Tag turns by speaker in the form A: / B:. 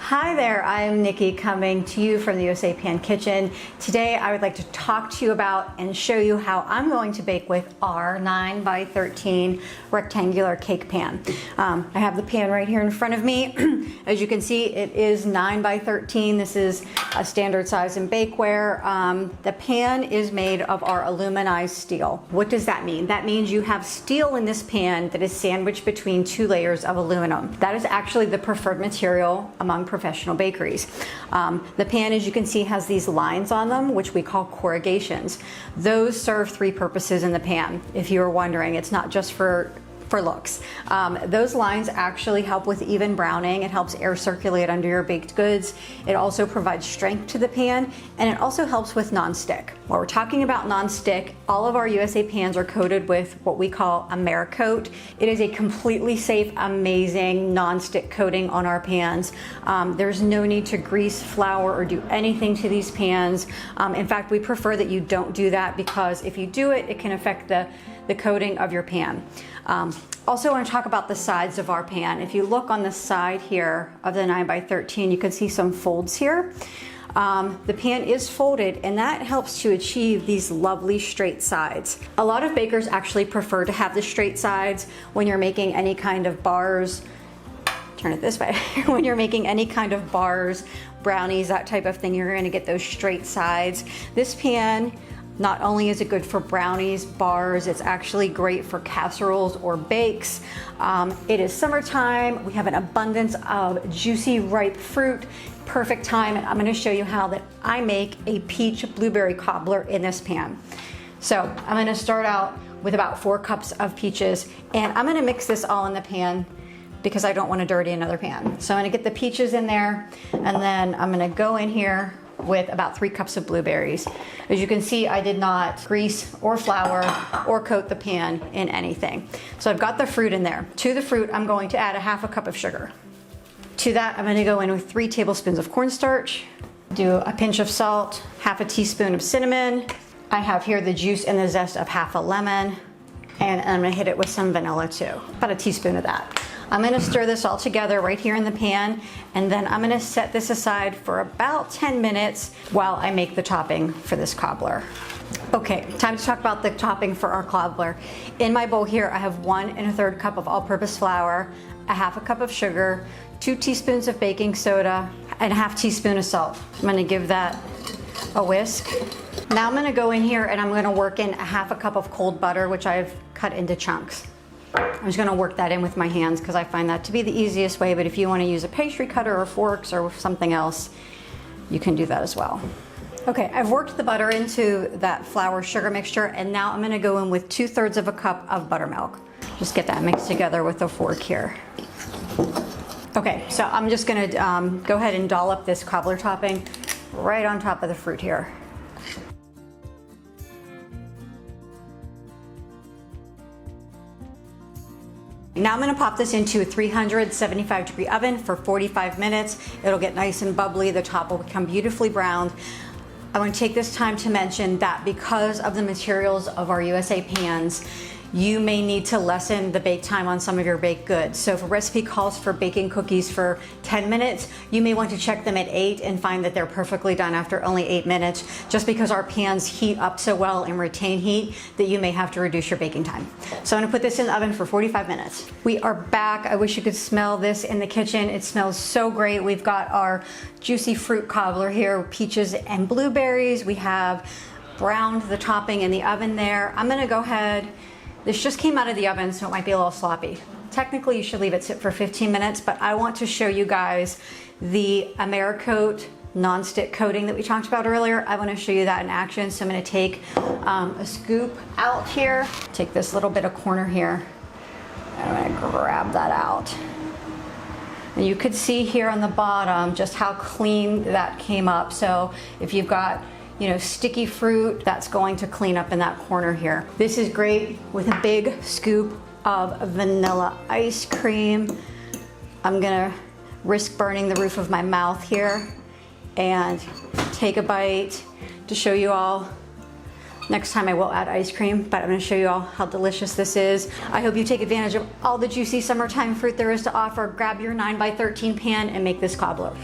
A: Hi there, I'm Nikki coming to you from the USA Pan Kitchen. Today I would like to talk to you about and show you how I'm going to bake with our 9 by 13 rectangular cake pan. I have the pan right here in front of me. As you can see, it is 9 by 13. This is a standard size in bakeware. The pan is made of our aluminized steel. What does that mean? That means you have steel in this pan that is sandwiched between 2 layers of aluminum. That is actually the preferred material among professional bakeries. The pan, as you can see, has these lines on them, which we call corrugations. Those serve 3 purposes in the pan. If you were wondering, it's not just for looks. Those lines actually help with even browning. It helps air circulate under your baked goods. It also provides strength to the pan, and it also helps with non-stick. While we're talking about non-stick, all of our USA pans are coated with what we call Americoat. It is a completely safe, amazing non-stick coating on our pans. There's no need to grease, flour, or do anything to these pans. In fact, we prefer that you don't do that because if you do it, it can affect the coating of your pan. Also, I want to talk about the sides of our pan. If you look on the side here of the 9 by 13, you can see some folds here. The pan is folded, and that helps to achieve these lovely straight sides. A lot of bakers actually prefer to have the straight sides when you're making any kind of bars. Turn it this way. When you're making any kind of bars, brownies, that type of thing, you're going to get those straight sides. This pan, not only is it good for brownies, bars, it's actually great for casseroles or bakes. It is summertime. We have an abundance of juicy, ripe fruit. Perfect time, and I'm gonna show you how that I make a peach blueberry cobbler in this pan. So I'm gonna start out with about 4 cups of peaches, and I'm gonna mix this all in the pan because I don't want to dirty another pan. So I'm gonna get the peaches in there, and then I'm gonna go in here with about 3 cups of blueberries. As you can see, I did not grease or flour or coat the pan in anything. So I've got the fruit in there. To the fruit, I'm going to add a 1/2 cup of sugar. To that, I'm going to go in with 3 tablespoons of cornstarch, do a pinch of salt, 1/2 teaspoon of cinnamon. I have here the juice and the zest of 1/2 lemon, and I'm going to hit it with some vanilla too, about a teaspoon of that. I'm going to stir this all together right here in the pan, and then I'm going to set this aside for about 10 minutes while I make the topping for this cobbler. Okay, time to talk about the topping for our cobbler. In my bowl here, I have 1 1/3 cup of all-purpose flour, a 1/2 cup of sugar, 2 teaspoons of baking soda, and a 1/2 teaspoon of salt. I'm going to give that a whisk. Now I'm going to go in here and I'm going to work in a 1/2 cup of cold butter, which I've cut into chunks. I'm just going to work that in with my hands because I find that to be the easiest way, but if you want to use a pastry cutter or forks or something else, you can do that as well. Okay, I've worked the butter into that flour sugar mixture, and now I'm going to go in with 2/3 of a cup of buttermilk. Just get that mixed together with a fork here. Okay, so I'm just going to go ahead and dollop this cobbler topping right on top of the fruit here. Now I'm going to pop this into a 375-degree oven for 45 minutes. It'll get nice and bubbly. The top will become beautifully browned. I want to take this time to mention that because of the materials of our USA pans, you may need to lessen the bake time on some of your baked goods. So if a recipe calls for baking cookies for 10 minutes, you may want to check them at 8 and find that they're perfectly done after only 8 minutes, just because our pans heat up so well and retain heat that you may have to reduce your baking time. So I'm gonna put this in the oven for 45 minutes. We are back. I wish you could smell this in the kitchen. It smells so great. We've got our juicy fruit cobbler here, peaches and blueberries. We have browned the topping in the oven there. I'm gonna go ahead. This just came out of the oven, so it might be a little sloppy. Technically, you should leave it sit for 15 minutes, but I want to show you guys the Americoat non-stick coating that we talked about earlier. I want to show you that in action, so I'm going to take a scoop out here, take this little bit of corner here, and I'm going to grab that out. And you could see here on the bottom just how clean that came up. So if you've got sticky fruit, that's going to clean up in that corner here. This is great with a big scoop of vanilla ice cream. I'm gonna risk burning the roof of my mouth here and take a bite to show you all Next time I will add ice cream, but I'm gonna show you all how delicious this is. I hope you take advantage of all the juicy summertime fruit there is to offer. Grab your 9 by 13 pan and make this cobbler.